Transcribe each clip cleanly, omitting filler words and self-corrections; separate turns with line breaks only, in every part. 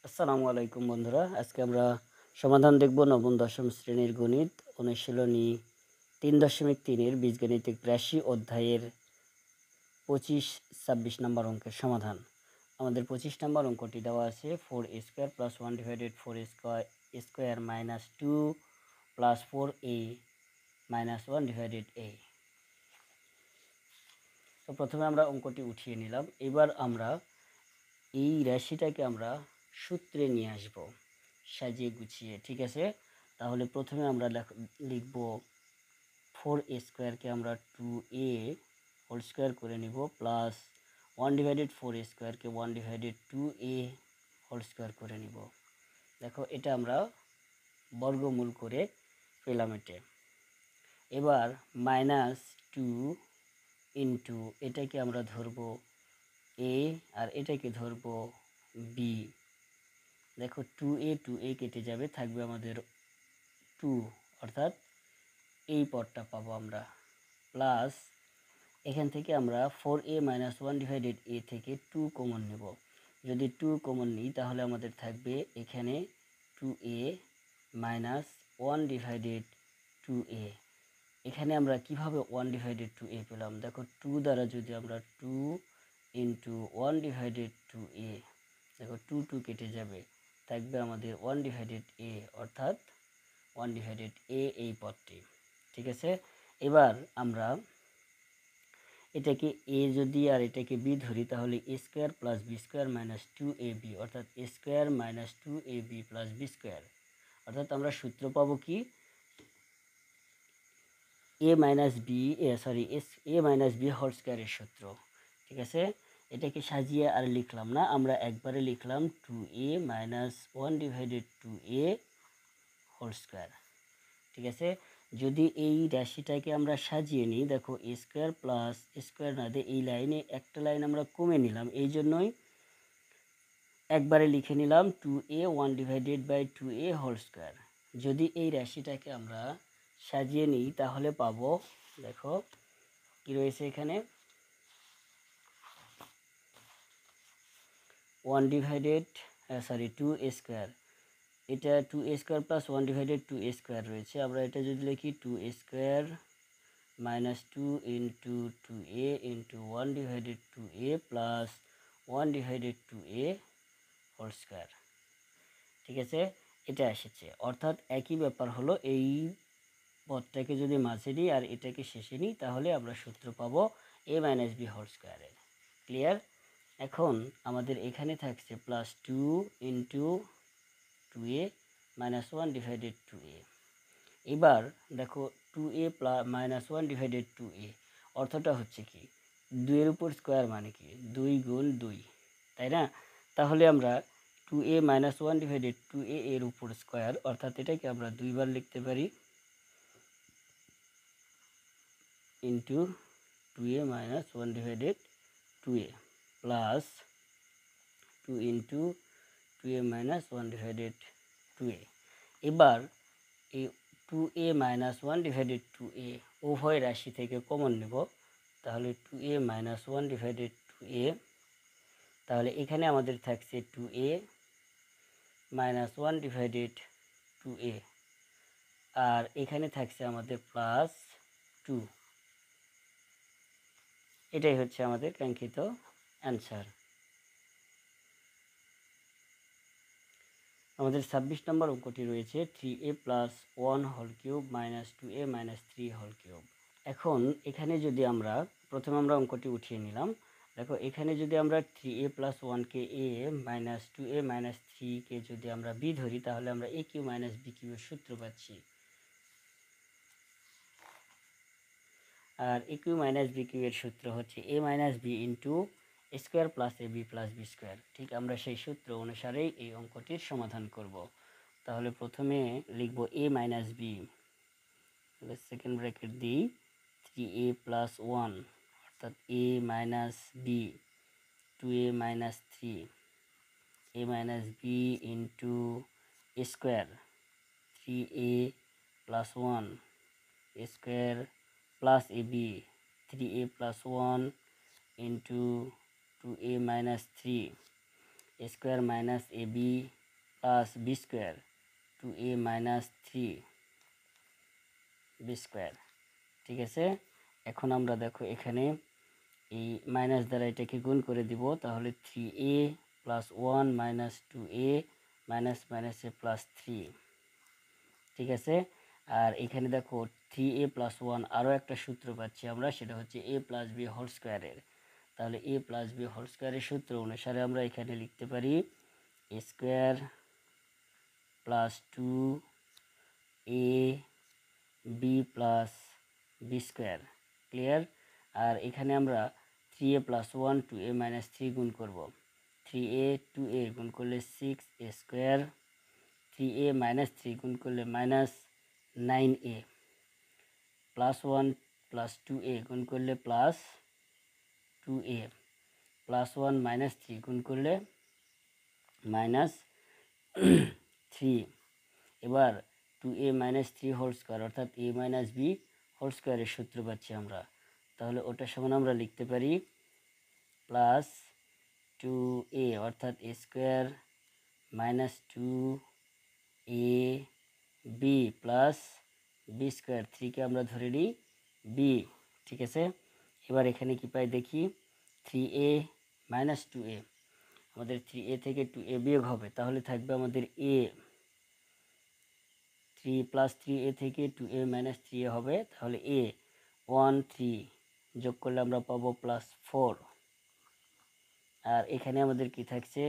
আসসালামু আলাইকুম বন্ধুরা, আজকে আমরা সমাধান দেখব নবম দশম শ্রেণীর গণিত অনুশীলনী 3.3 বীজগণিতিক রাশি অধ্যায়ের 25-26 নম্বর অঙ্কের সমাধান। আমাদের 25 নম্বর অঙ্কটি দেওয়া আছে 4a² + 1/4 স্কোয়ার - 2 + 4a - 1/a। তো প্রথমে আমরা অঙ্কটি উঠিয়ে নিলাম। এবার আমরা এই রাশিটাকে আমরা সূত্রে নিয়ে আসব সাজিয়ে গুছিয়ে, ঠিক আছে। তাহলে প্রথমে আমরা লিখব 4a² আমরা 2a হোল স্কোয়ার করে নিব, প্লাস 1/4 1/2a হোল স্কোয়ার করে নিব। দেখো, এটা আমরা বর্গমূল করে পেলাম। এবার -2 ইন্টু এটাকে আমরা ধরব a আর এটাকে ধরব b। দেখো, 2a কেটে যাবে, থাকবে আমাদের 2, অর্থাৎ এই পদটা পাবো আমরা। প্লাস এখান থেকে আমরা 4a - 1/a থেকে 2 কমন নেব। যদি 2 কমন নিই তাহলে আমাদের থাকবে এখানে 2a - 1/2a। এখানে আমরা কিভাবে 1/2a পেলাম? দেখো, 2 দ্বারা যদি আমরা 2 ইন্টু 1/2a, দেখো 2 কেটে যাবে, থাকবে আমাদের 1/a, অর্থাৎ 1/a এই পদটি, ঠিক আছে। এবার আমরা এটাকে a যদি আর এটাকে b ধরি, তাহলে a² + b² - 2ab, অর্থাৎ a² - 2ab + b², অর্থাৎ আমরা সূত্র পাবো কি a - b হোল স্কয়ারের সূত্র, ঠিক আছে। এটাকে সাজিয়ে আর লিখলাম না, আমরা একবারে লিখলাম 2a - 1/2a হোল স্কয়ার, ঠিক আছে। যদি এই রাশিটাকে আমরা সাজিয়ে নিই, দেখো a² প্লাস স্কোয়ার না দিয়ে এই লাইনে একটা লাইন আমরা কমে নিলাম, এই জন্যই একবারে লিখে নিলাম 2a 1/2a হোল স্কোয়ার। যদি এই রাশিটাকে আমরা সাজিয়ে নিই তাহলে পাবো, দেখো কি রয়েছে এখানে, 2a², এটা 2a² + 1/2a² রয়েছে। আমরা এটা যদি লিখি 2a² - 2 into 2a into 1/2a plus 1/2a whole square, ঠিক আছে। এটা এসেছে, অর্থাৎ একই ব্যাপার হলো, এই পদটাকে যদি মাঝে নিই আর এটাকে শেষে নিই তাহলে আমরা সূত্র পাবো a - b হোল স্কোয়ারের। ক্লিয়ার? এখন আমাদের এখানে থাকছে +2 ইন্টু 2a - 1/2a। এবার দেখো, 2a - 1/2a অর্থটা হচ্ছে কি, 2 এর উপর স্কোয়ার মানে কি 2 গুণ 2, তাই না? তাহলে আমরা 2a - 1/2a এর উপর স্কোয়ার, অর্থাৎ এটাকে আমরা 2 বার লিখতে পারি, into 2a - 1/2a plus 2 into 2a - 1/2a। এবার এই 2a - 1/2a উভয় রাশি থেকে কমন নেব, তাহলে 2a - 1/2a, তাহলে এখানে আমাদের থাকছে 2a - 1/2a, আর এখানে থাকছে আমাদের +2। এটাই হচ্ছে আমাদের কাঙ্ক্ষিত অ্যান্সার। আমাদের 26 নম্বর অঙ্কটি রয়েছে 3a + 1 whole cube - 2a - 3 whole cube. এখন এখানে যদি আমরা প্রথমে আমরা অঙ্কটি উঠিয়ে নিলাম। দেখো, এখানে যদি আমরা 3a + 1কে a - 2a - 3কে যদি আমরা b ধরি, তাহলে আমরা a³ - b³ এর সূত্র পাচ্ছি। আর a³ - b³ এর সূত্র হচ্ছে a - b into square plus ab plus b²। ঠিক আমরা সেই সূত্র অনুসারেই এই অঙ্কটির সমাধান করব। তাহলে প্রথমে লিখব a - b, সেকেন্ড ব্র্যাকেট দিই 3a + 1, অর্থাৎ a - b 2a - 3, a - b into square 3a + 1 square plus ab 3a + 1 into 2a - 3। A square minus a b plus B square 2a minus 3b square. ঠিক আছে, এখন আমরা দেখো এখানে এই minus দ্বারা এটাকে গুণ করে দিব, তাহলে 3a plus 1 minus 2a minus মাইনাসে প্লাস 3। ঠিক আছে, আর এখানে দেখো 3a প্লাস 1 আরও একটা সূত্র পাচ্ছি আমরা, সেটা হচ্ছে a প্লাস বি হোল স্কোয়ারের। তাহলে a প্লাস বি হোল স্কোয়ারের সূত্র অনুসারে আমরা এখানে লিখতে পারি a square plus 2a B plus B square. Clear? আর এখানে আমরা 3a প্লাস 1 2a মাইনাস 3 গুণ করব। 3a 2a গুণ করলে 6a স্কোয়ার, 3a মাইনাস 3 গুণ করলে minus 9a, plus 1 plus 2a গুণ করলে প্লাস 2a, প্লাস 1 মাইনাস 3 গুণ করলে মাইনাস 3। এবার 2a মাইনাস 3 হোল স্কোয়ার অর্থাৎ a মাইনাস বি হোল স্কোয়ারের সূত্র পাচ্ছি আমরা। তাহলে ওটার সমান আমরা লিখতে পারি প্লাস 2a অর্থাৎ a square minus 2a B plus B square, 3কে আমরা ধরে নিই বি। ঠিক আছে, এবার এখানে কি পাই দেখি, 3a মাইনাস 2a, আমাদের 3a থেকে 2a বিয়োগ হবে, তাহলে থাকবে আমাদের a। 3 প্লাস 3a থেকে 2a মাইনাস 3a হবে, তাহলে a 1 3 যোগ করলে আমরা পাবো প্লাস 4। আর এখানে আমাদের কি থাকছে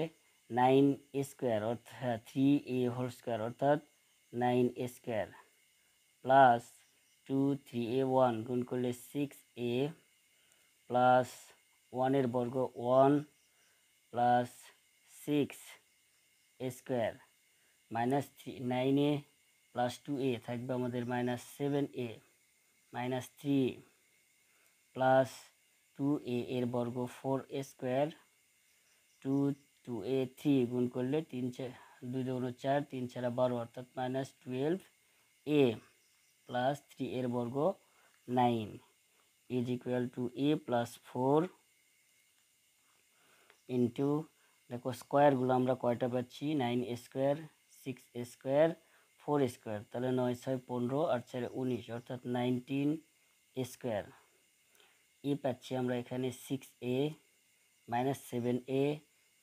9a স্কোয়ার অর্থাৎ 3a হোল স্কোয়ার অর্থাৎ 9a স্কোয়ার প্লাস 2 3a 1 গুণ করলে 6a প্লাস 1 এর বর্গ 1 plus 6a square minus 9a plus 2a থাকবে আমাদের minus 7a minus 3 plus 2a এর বর্গ 4a স্কোয়ার 2a 3 গুণ করলে 3 2 2 4 3 4 12 অর্থাৎ মাইনাস 12a প্লাস 3 এর বর্গ 9 is equal to a plus 4 into, দেখো স্কোয়ারগুলো আমরা কয়টা পাচ্ছি 9a square 6a square 4a square, তাহলে 9 6 15 আর 4 19 অর্থাৎ 19a স্কোয়ার। এ পাচ্ছি আমরা এখানে 6a minus 7a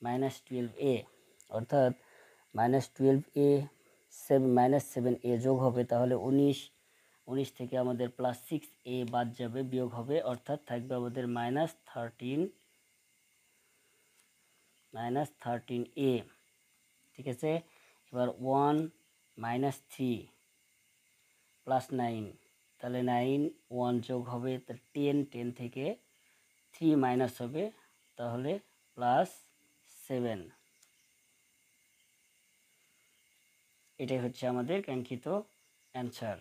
minus 12a অর্থাৎ মাইনাস 12a মাইনাস 7a যোগ হবে, তাহলে 19 থেকে আমাদের প্লাস 6a বাদ যাবে, বিয়োগ হবে, অর্থাৎ থাকবে আমাদের মাইনাস 13a। ঠিক আছে, এবার 1 মাইনাস 3 প্লাস 9, তাহলে 9 1 যোগ হবে, 10 থেকে 3 মাইনাস হবে, তাহলে প্লাস 7। এটাই হচ্ছে আমাদের কাঙ্ক্ষিত অ্যান্সার।